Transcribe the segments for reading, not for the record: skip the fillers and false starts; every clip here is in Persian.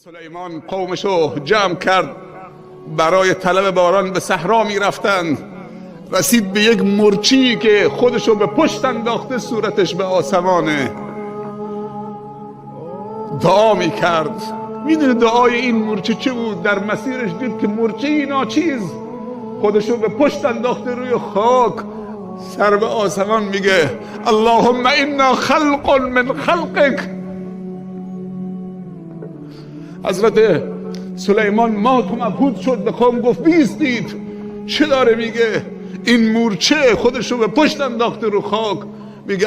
سلیمان قومشو جمع کرد برای طلب باران به صحرا می رفتند. رسید به یک مرچی که خودشو به پشت انداخته، صورتش به آسمانه، دعا می کرد. میدونه دعای این مرچی چه بود؟ در مسیرش دید که مرچی ناچیز خودشو به پشت انداخته روی خاک، سر به آسمان میگه اللهم انا خلق من خلقک. حضرت سلیمان مات و مبهوت شد، به قوم گفت بیستید، چه داره میگه؟ این مورچه خودشو به پشت انداخته رو خاک، میگه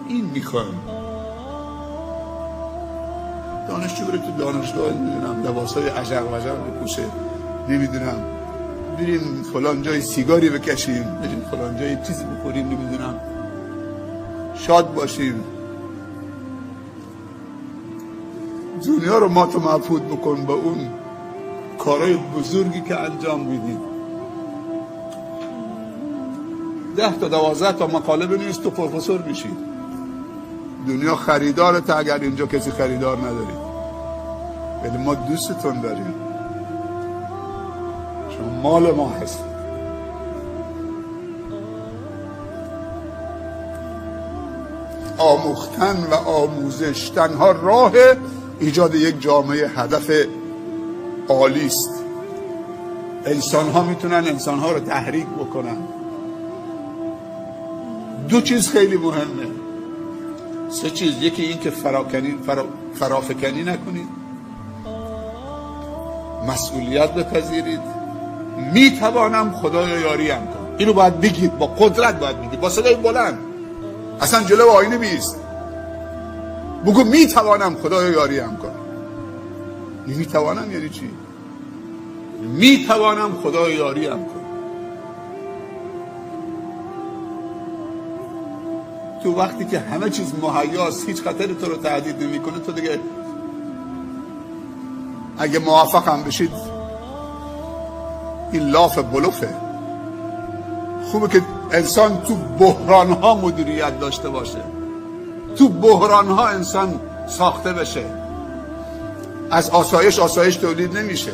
این میخوایم. دانشجو بره تو دانشگاه، نمیدونم لباسای عجق وجق بپوشه، نمیدونم بریم فلان جای سیگاری بکشیم، بریم فلان جای چیزی بخوریم، نمیدونم شاد باشیم. دنیا رو مات و مبهوت بکن با اون کارهای بزرگی که انجام میدید. 10 تا 12 تا مقاله بنویس تو پروفسور میشید. دنیا خریدارت اگر اینجا کسی خریدار ندارید، ولی ما دوستتون داریم، شما مال ما هستید. آموختن و آموزش تنها راه ایجاد یک جامعه هدف عالی است. انسان ها میتونن انسان ها رو تحریک بکنن. 2 چیز خیلی مهمه، 3 چیز. یکی این که فرافکنی نکنید، مسئولیت بپذیرید، میتوانم خدایا یاریم کن. اینو باید بگید، با قدرت باید بگید، با صدای بلند. اصلا جلو آینه بیست، بگو میتوانم خدایا یاریم کن. میتوانم یعنی چی؟ میتوانم خدایا یاریم کن. تو وقتی که همه چیز مهیاست، هیچ خطری تو رو تهدید نمیکنه، تو دیگه اگه موفق هم بشید این لاف بلوفه. خوبه که انسان تو بحران ها مدیریت داشته باشه، تو بحران ها انسان ساخته بشه. از آسایش تولید نمیشه،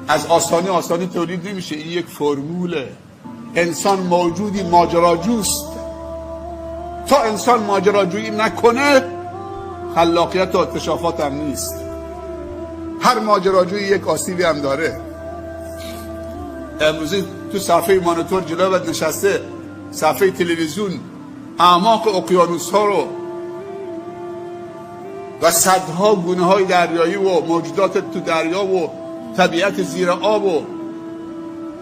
از آسانی تولید نمیشه. این یک فرموله. انسان موجودی ماجراجوست. تا انسان ماجراجویی نکنه، خلاقیت و اکتشافات هم نیست. هر ماجراجویی یک آسیبی هم داره. امروزی تو صفحه مانیتور جلوت نشسته، صفحه تلویزیون، اعماق اقیانوس ها رو و صدها گونه های دریایی و موجودات تو دریا و طبیعت زیر آب، و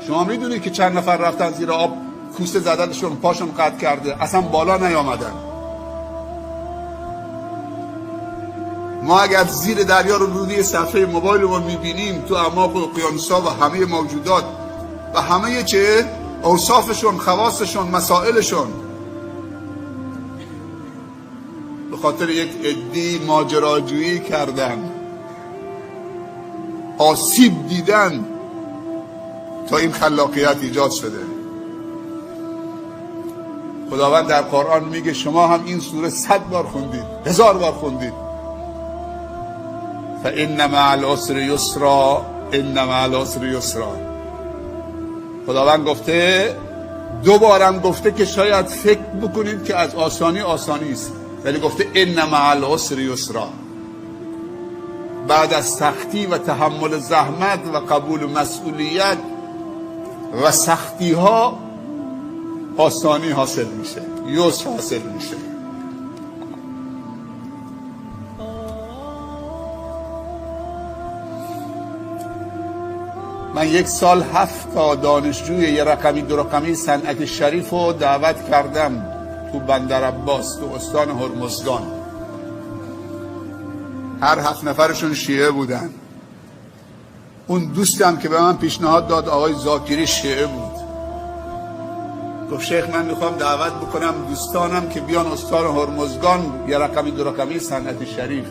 شما میدونید که چند نفر رفتن زیر آب، کوسه زدنشون، پاشون قطع کرده، اصلا بالا نیامدن. ما اگر زیر دریا رو روی صفحه موبایل رو میبینیم، تو اعماق اقیانوس ها و همه موجودات و همه چه اوصافشون، خواصشون، مسائلشون، به خاطر یک عده‌ای ماجراجویی کردن، آسیب دیدن تا این خلاقیت ایجاد شده. خداوند در قرآن میگه، شما هم این سوره 100 بار خوندید، 1000 بار خوندید، فإن مع العسر یسرا، إن مع العسر یسرا. خداوند گفته، 2 بارم گفته که شاید فکر بکنید که از آسانی است، ولی گفته إن مع العسر یسرا. بعد از سختی و تحمل زحمت و قبول مسئولیت و سختی ها، آسانی حاصل میشه، یسر حاصل میشه. من 1 سال 7 تا دانشجوی 1 رقمی 2 رقمی صنعت شریف رو دعوت کردم تو بندرعباس، تو استان هرمزگان. هر 7 نفرشون شیعه بودن. اون دوستم که به من پیشنهاد داد، آقای زاکری، شیعه بود. گفت شیخ من میخوام دعوت بکنم دوستانم که بیان استان هرمزگان 1 رقمی 2 رقمی صنعت شریف.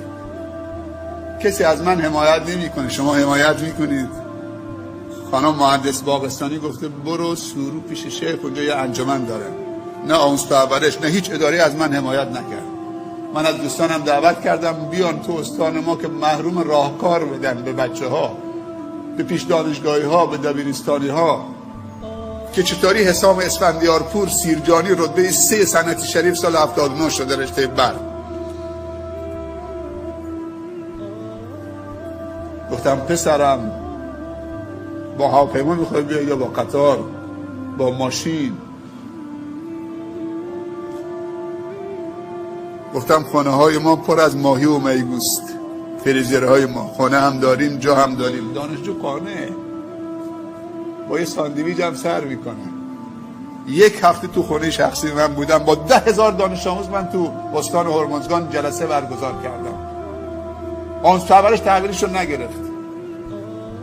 کسی از من حمایت نمیکنه، شما حمایت میکنید؟ خانم مهندس باغستانی گفته برو سورو پیش شیخ، اونجا یه انجمن دارن. نه آموز پرورش، نه هیچ اداره از من حمایت نکرد. من از دوستانم دعوت کردم بیان تو استان ما که محروم راهکار بدن به بچه ها، به پیش دانشگاهی ها، به دبیرستانی ها، که چطوری حسام اسفندیارپور سیرجانی رتبه 3 صنعتی شریف سال 79 شده رشته برق. گفتم پسرم با هواپیما میخوای بیای یا با قطار، با ماشین؟ گفتم خانه های ما پر از ماهی و میگوست، فریزرهای ما خانه هم داریم، جا هم داریم. دانشجو قانه با یه ساندویچ هم سر میکنه. یک هفته تو خونه شخصی من بودم، با 10,000 دانش آموز من تو استان هرمزگان جلسه برگزار کردم. آن اولش تحویلشون نگرفت،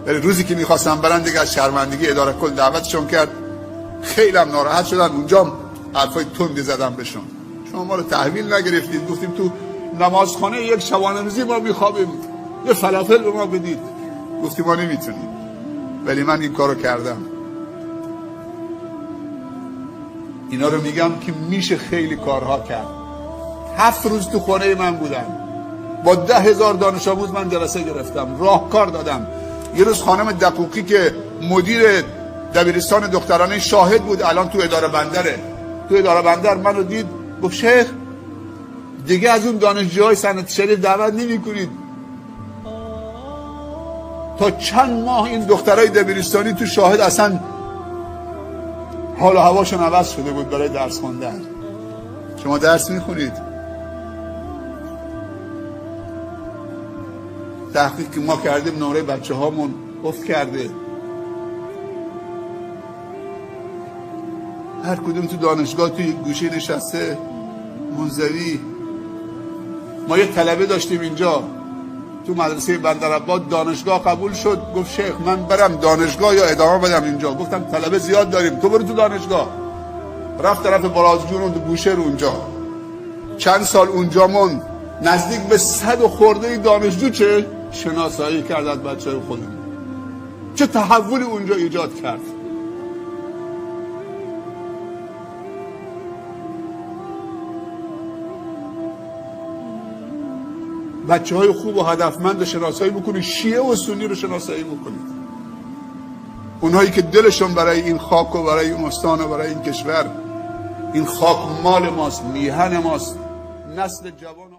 ولی روزی که میخواستم برن دیگه از شرمندگی اداره کل دعوتشون کرد. خیلی هم ناراحت شدن. اونجا حرفای تندی زدم بهشون، شما ما رو تحویل نگرفتید، گفتیم تو نمازخانه یک شبانه روزی ما میخوابیم، یه فلافل به ما بدید. گفتیم ما نمیتونیم، ولی من این کارو کردم. اینا رو میگم که میشه خیلی کارها کرد. 7 روز تو خانه من بودن، با 10,000 دانش آموز من جلسه گرفتم، راهکار دادم. یه روز خانم دقوقی که مدیر دبیرستان دخترانه شاهد بود، الان تو اداره بندره، تو اداره بندر منو دید، گفت شیخ دیگه از اون دانشجوهای صنعتی شریف دعوت نمی‌کنید. تا چند ماه این دخترای دبیرستانی تو شاهد اصلا حال و هواشون عوض شده بود برای درس خوندن. شما درس میخونید؟ تحقیق که ما کردیم نمره بچه هامون افت کرده. هر کدوم تو دانشگاه توی گوشه نشسته منزوی. ما یه طلبه داشتیم اینجا تو مدرسه بندرعباد، دانشگاه قبول شد، گفت شیخ من برم دانشگاه یا ادامه بدم اینجا؟ گفتم طلبه زیاد داریم، تو برو تو دانشگاه. رفت طرف برازجون و گوشه رو اونجا. چند سال اونجا موند، نزدیک به 100 و خورده دانشجو چه شناسایی کرد از بچه‌های خودمون. چه تحولی اونجا ایجاد کرد. بچه‌های خوب و هدفمند رو شناسایی بکنید، شیعه و سنی رو شناسایی بکنید. اونهایی که دلشون برای این خاک و برای این استان و برای این کشور، این خاک مال ماست، میهن ماست، نسل جوان